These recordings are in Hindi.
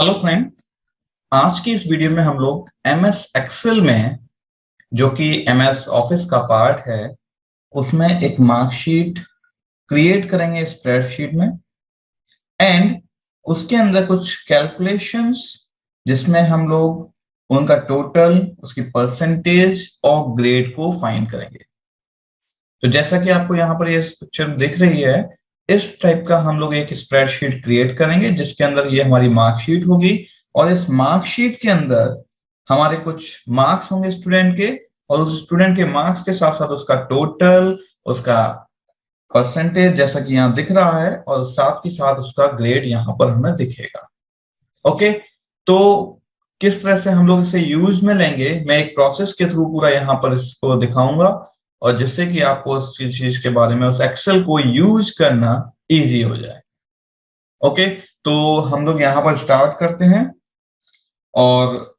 Hello friend. आज की इस वीडियो में हम लोग एमएस एक्सेल में, जो कि एमएस ऑफिस का पार्ट है, उसमें एक मार्कशीट क्रिएट करेंगे स्प्रेडशीट में। एंड उसके अंदर कुछ कैलकुलेशंस जिसमें हम लोग उनका टोटल, उसकी परसेंटेज और ग्रेड को फाइंड करेंगे। तो जैसा कि आपको यहाँ पर ये पिक्चर दिख रही है, इस टाइप का हम लोग एक स्प्रेडशीट क्रिएट करेंगे जिसके अंदर ये हमारी मार्कशीट होगी। और इस मार्कशीट के अंदर हमारे कुछ मार्क्स होंगे स्टूडेंट के, और उस स्टूडेंट के मार्क्स के साथ साथ उसका टोटल, उसका परसेंटेज जैसा कि यहाँ दिख रहा है, और साथ ही साथ उसका ग्रेड यहाँ पर हमें दिखेगा। ओके, तो किस तरह से हम लोग इसे यूज में लेंगे, मैं एक प्रोसेस के थ्रू पूरा यहाँ पर इसको दिखाऊंगा, और जिससे कि आपको उस चीज के बारे में, उस एक्सेल को यूज करना इजी हो जाए। ओके, तो हम लोग यहाँ पर स्टार्ट करते हैं और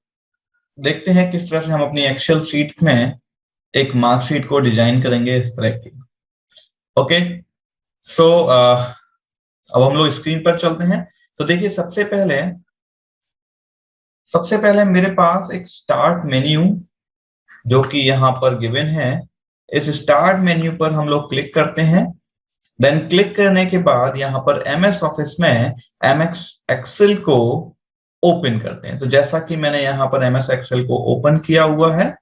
देखते हैं किस तरह से हम अपनी एक्सेल शीट में एक मार्कशीट को डिजाइन करेंगे इस तरह की। ओके, सो अब हम लोग स्क्रीन पर चलते हैं। तो देखिए, सबसे पहले मेरे पास एक स्टार्ट मेन्यू जो कि यहाँ पर गिवन है। इस स्टार्ट मेन्यू पर हम लोग क्लिक करते हैं। देन क्लिक करने के बाद यहाँ पर एमएस ऑफिस में एमएस एक्सेल को ओपन करते हैं। तो जैसा कि मैंने यहाँ पर एमएस एक्सेल को ओपन किया हुआ है,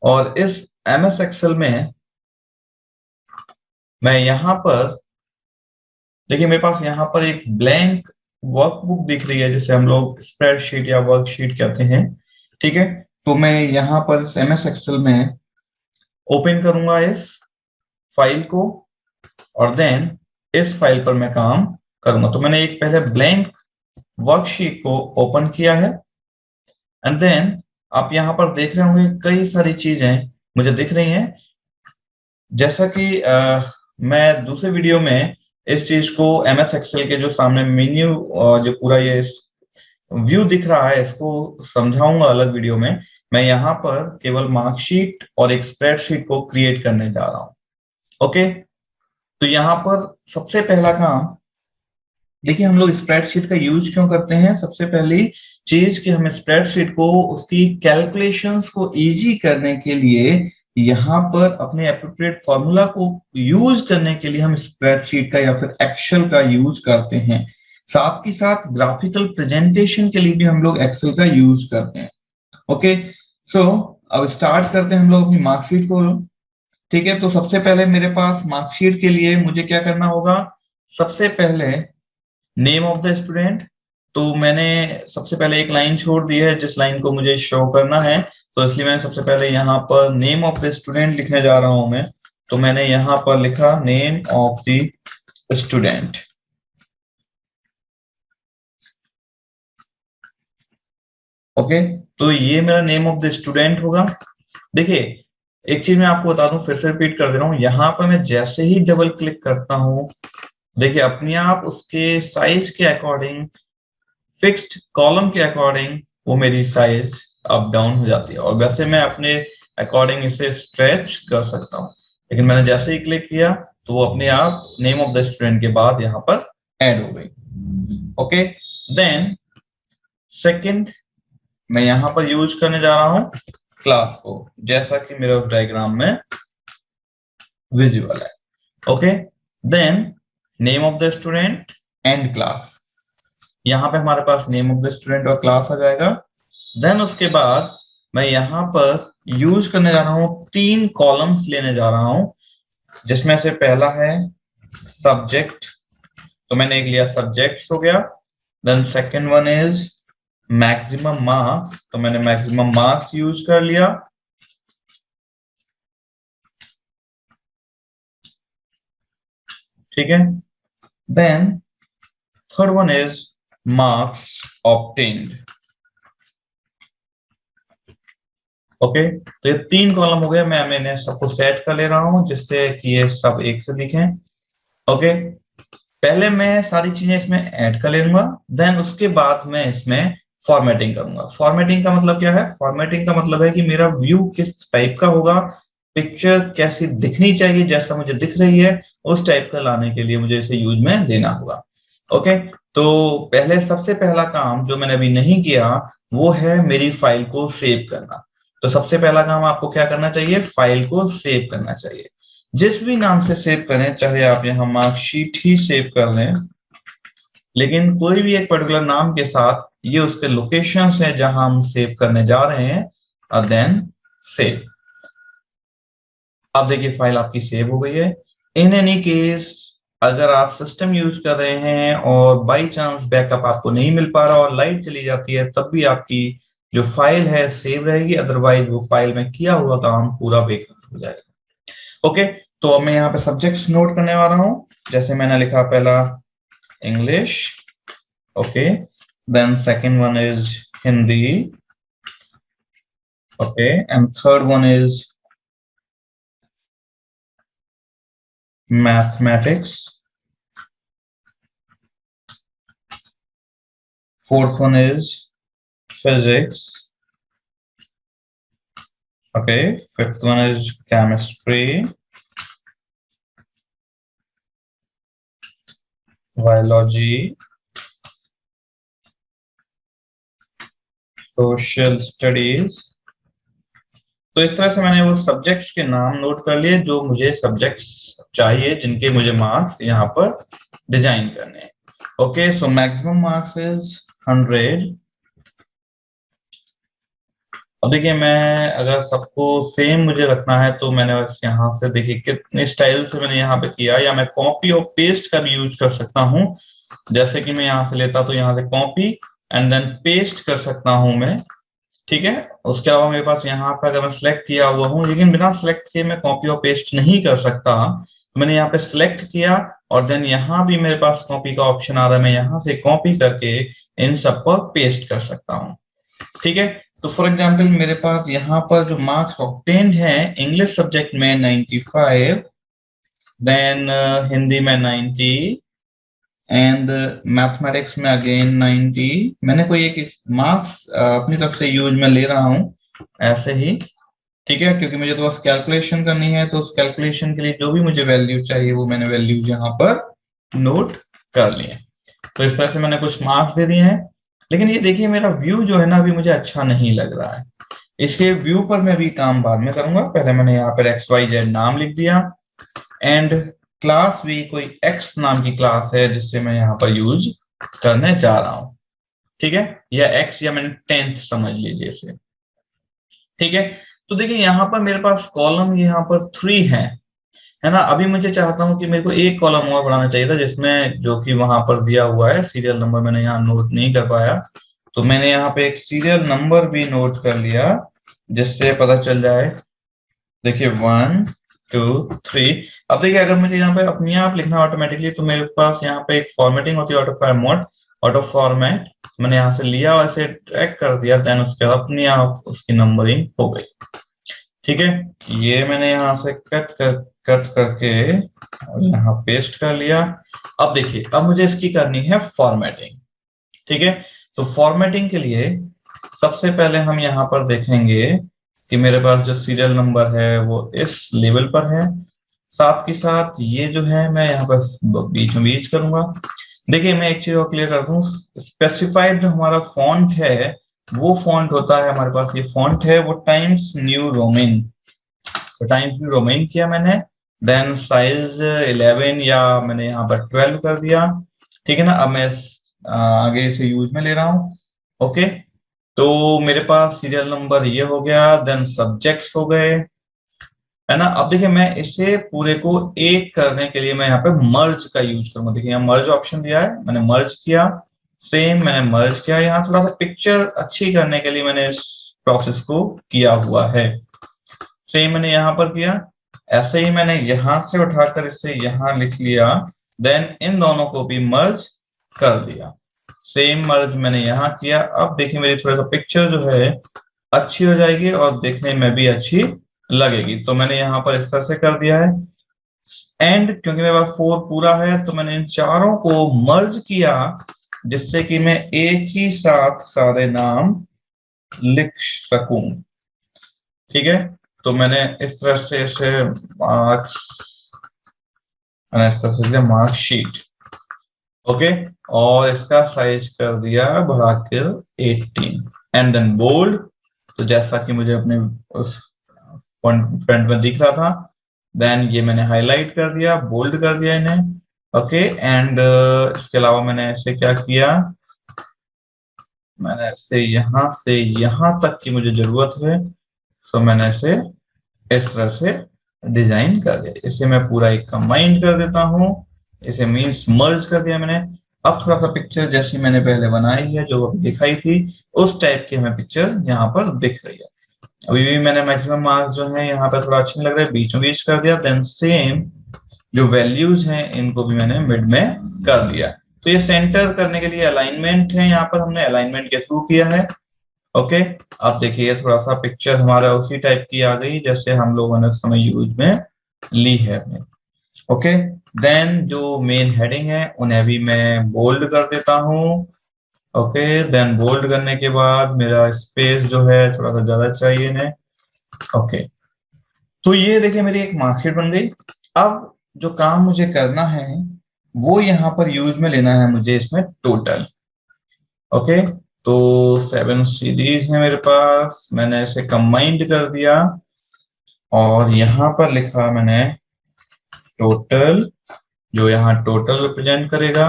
और इस एमएस एक्सेल में मैं यहाँ पर, देखिए मेरे पास यहाँ पर एक ब्लैंक वर्कबुक दिख रही है जिसे हम लोग स्प्रेडशीट या वर्कशीट कहते हैं। ठीक है, तो मैं यहाँ पर इस एमएस एक्सेल में ओपन करूंगा इस फाइल को, और देन इस फाइल पर मैं काम करूंगा। तो मैंने एक पहले ब्लैंक वर्कशीट को ओपन किया है, एंड देन आप यहाँ पर देख रहे होंगे कई सारी चीजें मुझे दिख रही हैं। जैसा कि मैं दूसरे वीडियो में इस चीज को एमएस एक्सेल के जो सामने मेन्यू, जो पूरा ये व्यू दिख रहा है, इसको समझाऊंगा अलग वीडियो में। मैं यहाँ पर केवल मार्कशीट और एक स्प्रेडशीट को क्रिएट करने जा रहा हूँ। ओके, तो यहाँ पर सबसे पहला काम, देखिए हम लोग स्प्रेडशीट का यूज क्यों करते हैं। सबसे पहली चीज कि हम स्प्रेडशीट को, उसकी कैलकुलेशंस को इजी करने के लिए, यहाँ पर अपने एप्रोप्रिएट फॉर्मूला को यूज करने के लिए हम स्प्रेडशीट का या फिर एक्सेल का यूज करते हैं। साथ ही साथ ग्राफिकल प्रेजेंटेशन के लिए भी हम लोग एक्सेल का यूज करते हैं। ओके, सो अब स्टार्ट करते हैं हम लोग अपनी मार्कशीट को। ठीक है, तो सबसे पहले मेरे पास मार्कशीट के लिए मुझे क्या करना होगा। सबसे पहले नेम ऑफ द स्टूडेंट, तो मैंने सबसे पहले एक लाइन छोड़ दी है जिस लाइन को मुझे शो करना है, तो इसलिए मैंने सबसे पहले यहाँ पर नेम ऑफ द स्टूडेंट लिखने जा रहा हूं मैं। तो मैंने यहाँ पर लिखा name of the student. Okay, तो ये मेरा नेम ऑफ द स्टूडेंट होगा। देखिए, एक चीज मैं आपको बता दूं, फिर से रिपीट कर दे रहा हूं, यहाँ पर मैं जैसे ही डबल क्लिक करता हूं, देखिए अपने आप उसके साइज के अकॉर्डिंग, फिक्स्ड कॉलम के अकॉर्डिंग वो मेरी साइज अप डाउन हो जाती है, और वैसे मैं अपने अकॉर्डिंग इसे स्ट्रेच कर सकता हूँ। लेकिन मैंने जैसे ही क्लिक किया तो वो अपने आप नेम ऑफ द स्टूडेंट के बाद यहाँ पर ऐड हो गई। ओके, देन सेकंड मैं यहाँ पर यूज करने जा रहा हूँ क्लास को, जैसा कि मेरे डायग्राम में विजुअल है। Okay, then name of the student and class, यहाँ पे हमारे पास नेम ऑफ द स्टूडेंट और क्लास आ जाएगा। देन उसके बाद मैं यहाँ पर यूज करने जा रहा हूँ, 3 कॉलम्स लेने जा रहा हूँ, जिसमें से पहला है सब्जेक्ट, तो मैंने एक लिया सब्जेक्ट्स हो गया। Then second one is maximum marks, तो मैंने मैक्सिमम मार्क्स यूज कर लिया। ठीक है, then third one is marks obtained. Okay, तो ये 3 कॉलम हो गए। मैंने सबको सेट कर ले रहा हूं जिससे कि ये सब एक से दिखें। ओके, पहले मैं सारी चीजें इसमें ऐड कर लूंगा, देन उसके बाद मैं इसमें फॉर्मेटिंग करूंगा। फॉर्मेटिंग का मतलब क्या है? फॉर्मेटिंग का मतलब है कि मेरा व्यू किस टाइप का होगा, पिक्चर कैसी दिखनी चाहिए, जैसा मुझे दिख रही है उस टाइप का लाने के लिए मुझे इसे यूज में देना होगा। ओके, तो पहले सबसे पहला काम जो मैंने अभी नहीं किया वो है मेरी फाइल को सेव करना। तो सबसे पहला काम आपको क्या करना चाहिए, फाइल को सेव करना चाहिए। जिस भी नाम से सेव करें, चाहे आप यहाँ मार्कशीट ही सेव कर लें, लेकिन कोई भी एक पर्टिकुलर नाम के साथ ये उसके लोकेशंस है जहां हम सेव करने जा रहे हैं, और देन सेव। अब देखिए फाइल आपकी सेव हो गई है। इन एनी केस अगर आप सिस्टम यूज कर रहे हैं और बाई चांस बैकअप आपको नहीं मिल पा रहा और लाइट चली जाती है, तब भी आपकी जो फाइल है सेव रहेगी, अदरवाइज वो फाइल में किया हुआ काम पूरा बेकार हो जाएगा। ओके, तो अब मैं यहाँ पे सब्जेक्ट्स नोट करने वाला हूँ। जैसे मैंने लिखा पहला English, okay, then second one is Hindi, okay, and third one is mathematics, fourth one is physics, okay, fifth one is chemistry, biology, social studies। तो इस तरह से मैंने वो सब्जेक्ट्स के नाम नोट कर लिए जो मुझे सब्जेक्ट्स चाहिए, जिनके मुझे मार्क्स यहाँ पर डिजाइन करने हैं। Okay, so maximum marks is 100। अब देखिए मैं अगर सबको सेम मुझे रखना है तो मैंने बस यहाँ से देखिए कितने स्टाइल से मैंने यहाँ पे किया, या मैं कॉपी और पेस्ट का भी यूज कर सकता हूँ। जैसे कि मैं यहाँ से लेता तो यहाँ से कॉपी एंड देन पेस्ट कर सकता हूँ मैं, ठीक है। उसके अलावा मेरे पास यहाँ पे अगर मैं सिलेक्ट किया हुआ हूँ, लेकिन बिना सिलेक्ट किए मैं कॉपी और पेस्ट नहीं कर सकता। मैंने यहाँ पे सिलेक्ट किया और देन यहाँ भी मेरे पास कॉपी का ऑप्शन आ रहा है, मैं यहाँ से कॉपी करके इन सब पर पेस्ट कर सकता हूँ, ठीक है। तो फॉर एग्जाम्पल मेरे पास यहाँ पर जो मार्क्स ऑब्टेन्ड है इंग्लिश सब्जेक्ट में 95, देन हिंदी में 90 एंड मैथमेटिक्स में अगेन 90। मैंने कोई एक मार्क्स अपनी तरफ से यूज में ले रहा हूँ ऐसे ही, ठीक है, क्योंकि मुझे तो बस कैलकुलेशन करनी है। तो उस कैलकुलेशन के लिए जो भी मुझे वैल्यू चाहिए वो मैंने वैल्यूज यहाँ पर नोट कर लिए। तो इस तरह से मैंने कुछ मार्क्स दे दिए हैं। लेकिन ये देखिए मेरा व्यू जो है ना अभी मुझे अच्छा नहीं लग रहा है। इसके व्यू पर मैं भी काम बाद में करूंगा। पहले मैंने यहाँ पर XYZ नाम लिख दिया एंड क्लास भी कोई X नाम की क्लास है जिससे मैं यहाँ पर यूज करने जा रहा हूँ, ठीक है, या X या मैंने 10th समझ लीजिए इसे, ठीक है। तो देखिए यहाँ पर मेरे पास कॉलम यहाँ पर 3 है ना। अभी मुझे चाहता हूँ कि मेरे को एक कॉलम और बढ़ाना चाहिए था, जिसमें जो कि वहां पर दिया हुआ है सीरियल नंबर मैंने यहाँ नोट नहीं कर पाया। तो मैंने यहाँ पे एक सीरियल नंबर भी नोट कर लिया जिससे पता चल जाए। देखिए 1 2 3। अब देखिए अगर मुझे यहाँ पे अपने आप लिखना ऑटोमेटिकली, तो मेरे पास यहाँ पे एक फॉर्मेटिंग होती है, ऑटो फॉर्मेट, ऑटो फॉर्मेट। मैंने यहाँ से लिया और इसे ट्रैक कर दिया, देन उसके बाद अपने आप उसकी नंबरिंग हो गई, ठीक है। ये मैंने यहाँ से कट करके यहाँ पेस्ट कर लिया। अब देखिए अब मुझे इसकी करनी है फॉर्मेटिंग, ठीक है। तो फॉर्मेटिंग के लिए सबसे पहले हम यहाँ पर देखेंगे कि मेरे पास जो सीरियल नंबर है वो इस लेवल पर है, साथ ही साथ ये जो है मैं यहाँ पर बीच में बीच करूंगा। देखिए मैं एक चीज और क्लियर कर दूं, स्पेसिफाइड जो हमारा फॉन्ट है वो फॉन्ट होता है हमारे पास, ये फॉन्ट है वो टाइम्स न्यू रोमन। तो टाइम्स न्यू रोमन किया मैंने, देन साइज 11 या मैंने यहाँ पर 12 कर दिया, ठीक है ना। अब मैं आगे इसे यूज में ले रहा हूँ, ओके। तो मेरे पास सीरियल नंबर ये हो गया, देन सब्जेक्ट्स हो गए, है ना। अब देखिए मैं इसे पूरे को एक करने के लिए मैं यहाँ पे मर्ज का यूज करूंगा। देखिए यहाँ मर्ज ऑप्शन दिया है, मैंने मर्ज किया, सेम मैंने मर्ज किया। यहाँ थोड़ा सा पिक्चर अच्छी करने के लिए मैंने इस प्रोसेस को किया हुआ है, सेम मैंने यहाँ पर किया। ऐसे ही मैंने यहाँ से उठाकर इसे यहाँ लिख लिया, देन इन दोनों को भी मर्ज कर दिया, सेम मर्ज मैंने यहाँ किया। अब देखिए मेरी थोड़ा सा पिक्चर जो है अच्छी हो जाएगी और देखने में भी अच्छी लगेगी। तो मैंने यहाँ पर इस तरह से कर दिया है एंड क्योंकि मेरे पास 4 पूरा है तो मैंने इन चारों को मर्ज किया जिससे कि मैं एक ही साथ सारे नाम लिख सकूं, ठीक है। तो मैंने इस तरह से इसे मार्क्स, मैंने इस तरह से मार्कशीट, ओके, और इसका साइज कर दिया बढ़ाकर 18 एंड देन बोल्ड। तो जैसा कि मुझे अपने उस फ्रंट में दिख रहा था, देन ये मैंने हाईलाइट कर दिया, बोल्ड कर दिया इन्हें। ओके, एंड इसके अलावा मैंने ऐसे क्या किया, मैंने से यहां तक की मुझे जरूरत है, तो मैंने इसे इस तरह से डिजाइन कर दिया। इसे मैं पूरा एक कंबाइन कर देता हूँ, इसे मीन्स मर्ज कर दिया मैंने। अब थोड़ा सा पिक्चर जैसी मैंने पहले बनाई है, जो अभी दिखाई थी, उस टाइप की हमें पिक्चर यहाँ पर दिख रही है। अभी भी मैंने मैक्सिमम मार्क्स जो है यहाँ पर थोड़ा अच्छे नहीं लग रहा है, बीचों बीच कर दिया। देन सेम जो वैल्यूज हैं इनको भी मैंने मिड में कर दिया। तो ये सेंटर करने के लिए अलाइनमेंट है, यहाँ पर हमने अलाइनमेंट के थ्रू किया है। ओके, अब देखिए थोड़ा सा पिक्चर हमारा उसी टाइप की आ गई जैसे हम लोगों ने उस समय यूज में ली है अपने। ओके, देन जो मेन हेडिंग है उन्हें भी मैं बोल्ड कर देता हूँ। ओके, देन बोल्ड करने के बाद मेरा स्पेस जो है थोड़ा सा ज्यादा चाहिए इन्हें। ओके, तो ये देखिए मेरी एक मार्कशीट बन गई। अब जो काम मुझे करना है वो यहाँ पर यूज में लेना है मुझे इसमें टोटल। ओके, तो 7 सीरीज है मेरे पास, मैंने इसे कंबाइंड कर दिया और यहाँ पर लिखा मैंने टोटल, जो यहाँ टोटल रिप्रेजेंट करेगा।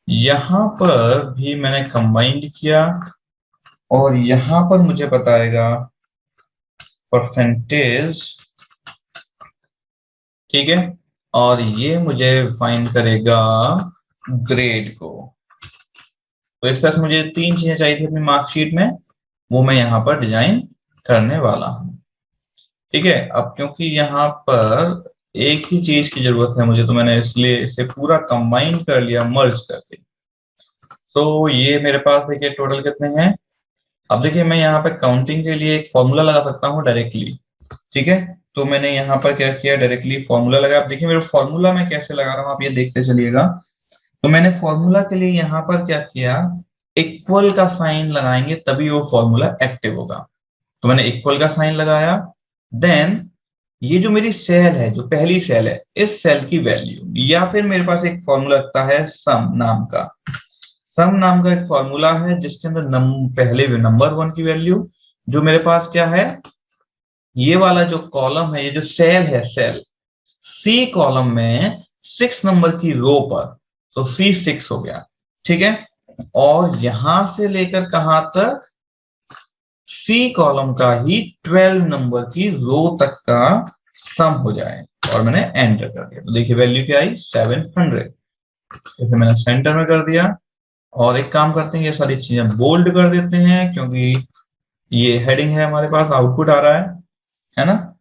यहाँ पर भी मैंने कंबाइंड किया और यहाँ पर मुझे बताएगा परसेंटेज, ठीक है, और ये मुझे फाइंड करेगा ग्रेड को। तो इस तरह से मुझे 3 चीजें चाहिए थी अपनी मार्कशीट में, वो मैं यहाँ पर डिजाइन करने वाला हूँ। ठीक है, अब क्योंकि यहाँ पर एक ही चीज की जरूरत है मुझे, तो मैंने इसलिए इसे पूरा कंबाइन कर लिया मर्ज करके। तो ये मेरे पास देखिए टोटल कितने हैं। अब देखिए मैं यहाँ पे काउंटिंग के लिए एक फॉर्मूला लगा सकता हूँ डायरेक्टली। ठीक है, तो मैंने यहाँ पर क्या किया, डायरेक्टली फॉर्मूला लगा। अब देखिए मेरा फॉर्मूला मैं कैसे लगा रहा हूँ, आप ये देखते चलिएगा। तो मैंने फॉर्मूला के लिए यहाँ पर क्या किया, इक्वल का साइन लगाएंगे तभी वो फॉर्मूला एक्टिव होगा। तो मैंने इक्वल का साइन लगाया। देन ये जो मेरी सेल है, जो पहली सेल है, इस सेल की वैल्यू, या फिर मेरे पास एक फॉर्मूला लगता है सम नाम का। सम नाम का एक फॉर्मूला है जिसके अंदर पहले नंबर 1 की वैल्यू, जो मेरे पास क्या है, ये वाला जो कॉलम है, ये जो सेल है, सेल सी कॉलम में 6 नंबर की रो पर, तो C6 हो गया। ठीक है, और यहां से लेकर कहां तक, सी कॉलम का ही 12 नंबर की रो तक का सम हो जाए, और मैंने एंटर कर दिया। तो देखिए वैल्यू क्या आई, 700। इसे मैंने सेंटर में कर दिया। और एक काम करते हैं, ये सारी चीजें बोल्ड कर देते हैं क्योंकि ये हेडिंग है, हमारे पास आउटपुट आ रहा है ना।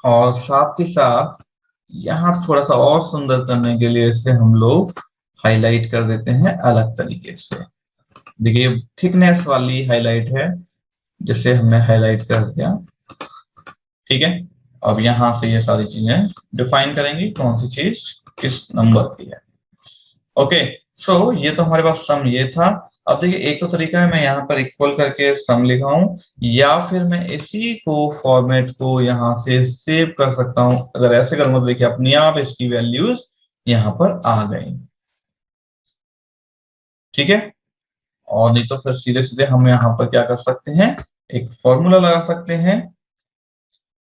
और साथ ही साथ यहाँ थोड़ा सा और सुंदर करने के लिए इसे हम लोग हाईलाइट कर देते हैं अलग तरीके से। देखिए थिकनेस वाली हाईलाइट है, जिसे हमने हाईलाइट कर दिया। ठीक है, अब यहां से ये सारी चीजें डिफाइन करेंगी कौन सी चीज किस नंबर की है। ओके, सो ये तो हमारे पास सम ये था। अब देखिए एक तो तरीका है, मैं यहाँ पर इक्वल करके सम लिखा हूं, या फिर मैं इसी को फॉर्मेट को यहाँ से सेव कर सकता हूं। अगर ऐसे करूंगा तो देखिए अपने आप इसकी वैल्यूज यहाँ पर आ गई। ठीक है, और नहीं तो फिर सीधे सीधे हम यहाँ पर क्या कर सकते हैं, एक फॉर्मूला लगा सकते हैं।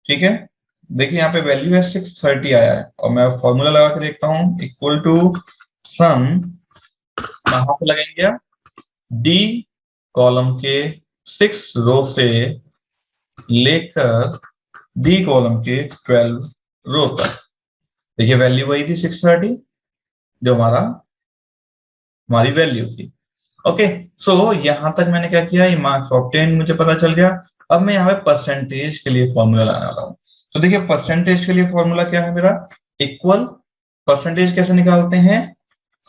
ठीक है, देखिए यहाँ पे वैल्यू है 630 आया है, और मैं फॉर्मूला लगा के देखता हूँ, इक्वल टू सम, कहाँ पे लगेंगे, डी कॉलम के 6 रो से लेकर डी कॉलम के 12 रो तक। देखिए वैल्यू वही थी 630, जो हमारी वैल्यू थी। ओके, सो यहां तक मैंने क्या किया, ये मार्क्स ऑब्टेन मुझे पता चल गया। अब मैं यहाँ पे परसेंटेज के लिए फॉर्मूला लगाने वाला हूँ। तो देखिए परसेंटेज के लिए फॉर्मूला क्या है मेरा, इक्वल, परसेंटेज कैसे निकालते हैं,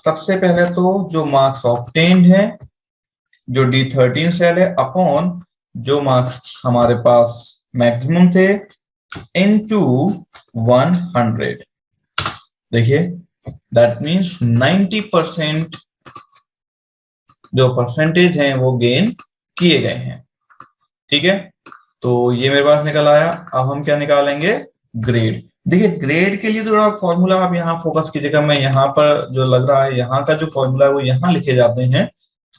सबसे पहले तो जो मार्क्स ऑब्टेन्ड है, जो D13 सेल है, अपॉन जो मार्क्स हमारे पास मैक्सिमम थे, इनटू 100। देखिए दैट मीन्स 90% जो परसेंटेज हैं वो गेन किए गए हैं। ठीक है, तो ये मेरे पास निकल आया। अब हम क्या निकालेंगे, ग्रेड। देखिए ग्रेड के लिए थोड़ा फॉर्मूला आप यहाँ फोकस कीजिएगा। मैं यहाँ पर जो लग रहा है यहाँ का जो फॉर्मूला है वो यहाँ लिखे जाते हैं,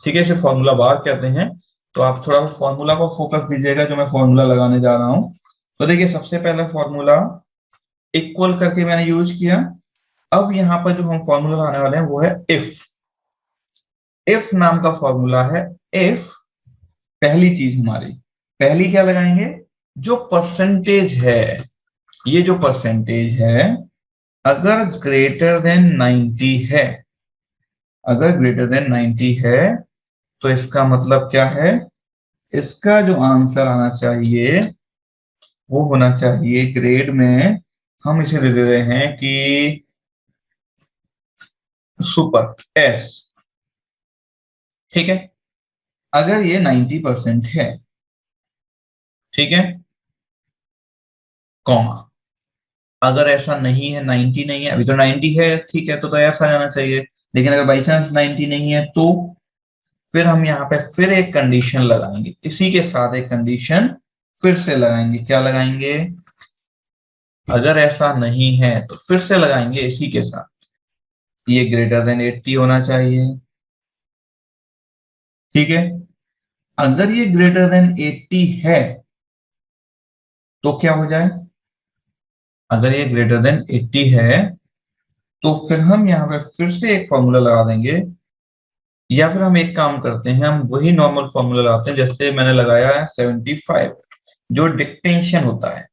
ठीक है, इसे फॉर्मूला बार कहते हैं। तो आप थोड़ा फॉर्मूला को फोकस दीजिएगा जो मैं फॉर्मूला लगाने जा रहा हूँ। तो देखिए सबसे पहला फॉर्मूला इक्वल करके मैंने यूज किया। अब यहाँ पर जो हम फॉर्मूला लगाने वाले हैं वो है इफ। इफ नाम का फॉर्मूला है। इफ पहली चीज हमारी, पहली क्या लगाएंगे, जो परसेंटेज है, ये जो परसेंटेज है अगर ग्रेटर देन 90 है, अगर ग्रेटर देन 90 है तो इसका मतलब क्या है, इसका जो आंसर आना चाहिए वो होना चाहिए ग्रेड में, हम इसे दे दे रहे हैं कि सुपर एस, ठीक है, अगर ये 90% है, ठीक है, कॉमा, अगर ऐसा नहीं है 90 नहीं है, अभी तो 90 है, ठीक है, तो ऐसा जाना चाहिए। लेकिन अगर बाई चांस 90 नहीं है तो फिर हम यहाँ पे फिर एक कंडीशन लगाएंगे, इसी के साथ एक कंडीशन फिर से लगाएंगे। क्या लगाएंगे, अगर ऐसा नहीं है तो फिर से लगाएंगे इसी के साथ, ये ग्रेटर देन 80 होना चाहिए, ठीक है। अगर ये ग्रेटर देन 80 है तो क्या हो जाए, अगर ये ग्रेटर देन 80 है तो फिर हम यहाँ पे फिर से एक फॉर्मूला लगा देंगे, या फिर हम एक काम करते हैं, हम वही नॉर्मल फॉर्मूला लगाते हैं जैसे मैंने लगाया है 75, जो डिक्टेंशन होता है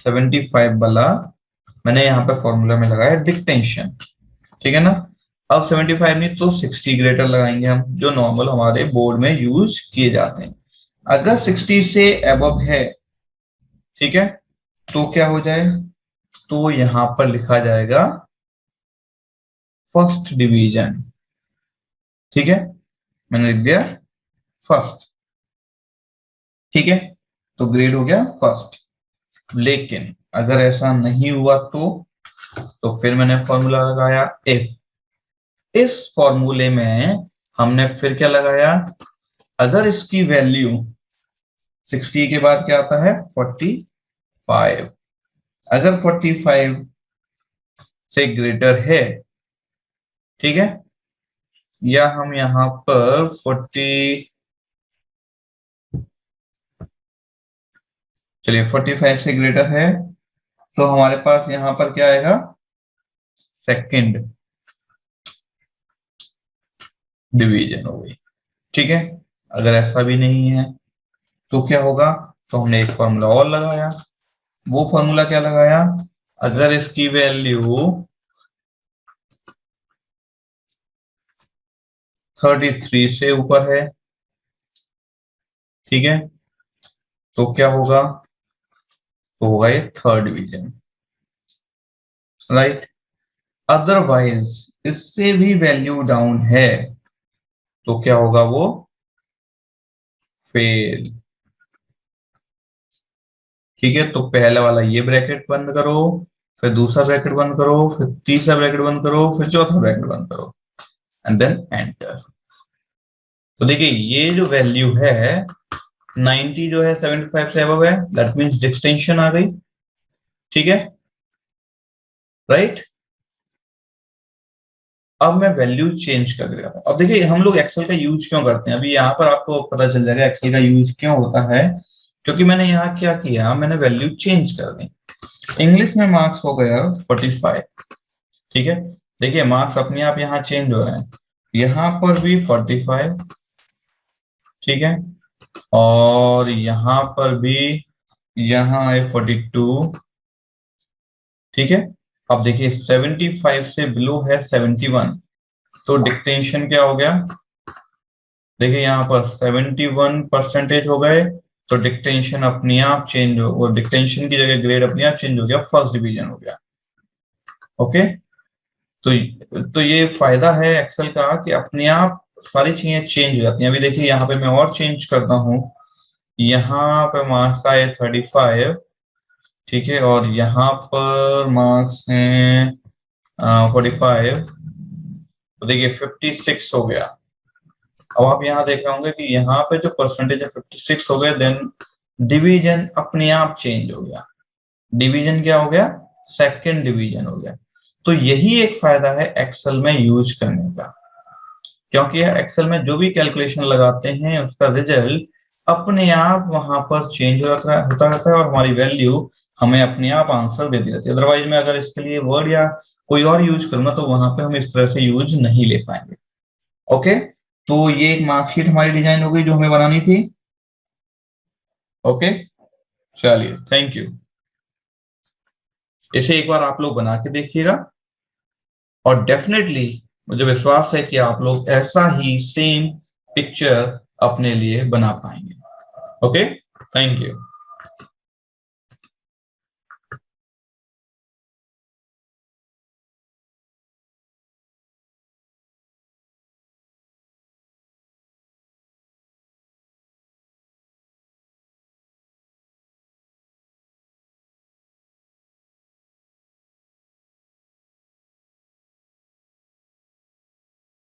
75 वाला मैंने यहाँ पे फॉर्मूला में लगाया डिक्टेंशन, ठीक है ना। अब 75 नहीं तो 60 ग्रेटर लगाएंगे हम, जो नॉर्मल हमारे बोर्ड में यूज किए जाते हैं। अगर 60 से अबव है, ठीक है, तो क्या हो जाए, तो यहां पर लिखा जाएगा फर्स्ट डिवीजन, ठीक है, मैंने लिख दिया फर्स्ट, ठीक है, तो ग्रेड हो गया फर्स्ट। लेकिन अगर ऐसा नहीं हुआ तो फिर मैंने फॉर्मूला लगाया इफ। इस फॉर्मूले में हमने फिर क्या लगाया, अगर इसकी वैल्यू 60 के बाद क्या आता है 45, अगर 45 से ग्रेटर है, ठीक है, या हम यहां पर 45 से ग्रेटर है तो हमारे पास यहां पर क्या आएगा, सेकंड डिवीजन हो गई, ठीक है। अगर ऐसा भी नहीं है तो क्या होगा, तो हमने एक फॉर्मूला और लगाया। वो फॉर्मूला क्या लगाया, अगर इसकी वैल्यू 33 से ऊपर है, ठीक है, तो क्या होगा, तो होगा ये थर्ड डिवीजन, राइट। अदरवाइज इससे भी वैल्यू डाउन है तो क्या होगा, वो फेल, ठीक है। तो पहला वाला ये ब्रैकेट बंद करो, फिर दूसरा ब्रैकेट बंद करो, फिर तीसरा ब्रैकेट बंद करो, फिर चौथा ब्रैकेट बंद करो एंड देन एंटर। तो देखिए ये जो वैल्यू है 90 जो है 75 से अबव है, दैट मींस डिस्टिंक्शन आ गई, ठीक है, राइट। अब मैं वैल्यू चेंज कर रहा हूं। अब देखिए हम लोग एक्सेल का यूज क्यों करते हैं, अभी यहाँ पर आपको पता चल जाएगा एक्सेल का यूज क्यों होता है। क्योंकि मैंने यहाँ क्या किया, मैंने वैल्यू चेंज कर दी। इंग्लिश में मार्क्स हो गया 45, ठीक है। देखिए मार्क्स अपने आप यहाँ चेंज हो रहे हैं, यहाँ पर भी 45, ठीक है, और यहाँ पर भी, यहाँ है 42, ठीक है। अब देखिए 75 से बिलो है 71, तो डिक्टेंशन क्या हो गया, देखिए यहाँ पर 71% हो गए, तो डिक्टेंशन अपने आप चेंज हो, वो डिक्टेंशन की जगह ग्रेड अपने आप चेंज हो गया, फर्स्ट डिवीजन हो गया। ओके, तो ये फायदा है एक्सेल का कि अपने आप सारी चीजें चेंज हो जाती हैं। अभी देखिए यहाँ पे मैं और चेंज करता हूँ, यहाँ पे मार्क्स आए 35, ठीक है, और यहाँ पर मार्क्स हैं 45, तो देखिए 56 हो गया। अब आप यहाँ देख रहे होंगे कि यहाँ पे जो परसेंटेज है 56 हो गए, देन डिवीजन अपने आप चेंज हो गया। डिवीजन क्या हो गया, सेकंड डिवीजन हो गया। तो यही एक फायदा है एक्सेल में यूज करने का, क्योंकि एक्सेल में जो भी कैलकुलेशन लगाते हैं उसका रिजल्ट अपने आप वहां पर चेंज होता रहता है और हमारी वैल्यू हमें अपने आप आंसर देती रहती है। अदरवाइज मैं अगर इसके लिए वर्ड या कोई और यूज करूंगा तो वहां पे हम इस तरह से यूज नहीं ले पाएंगे। ओके, तो ये एक मार्कशीट हमारी डिजाइन हो गई जो हमें बनानी थी। ओके, चलिए, थैंक यू। इसे एक बार आप लोग बना के देखिएगा और डेफिनेटली मुझे विश्वास है कि आप लोग ऐसा ही सेम पिक्चर अपने लिए बना पाएंगे। Okay, thank you.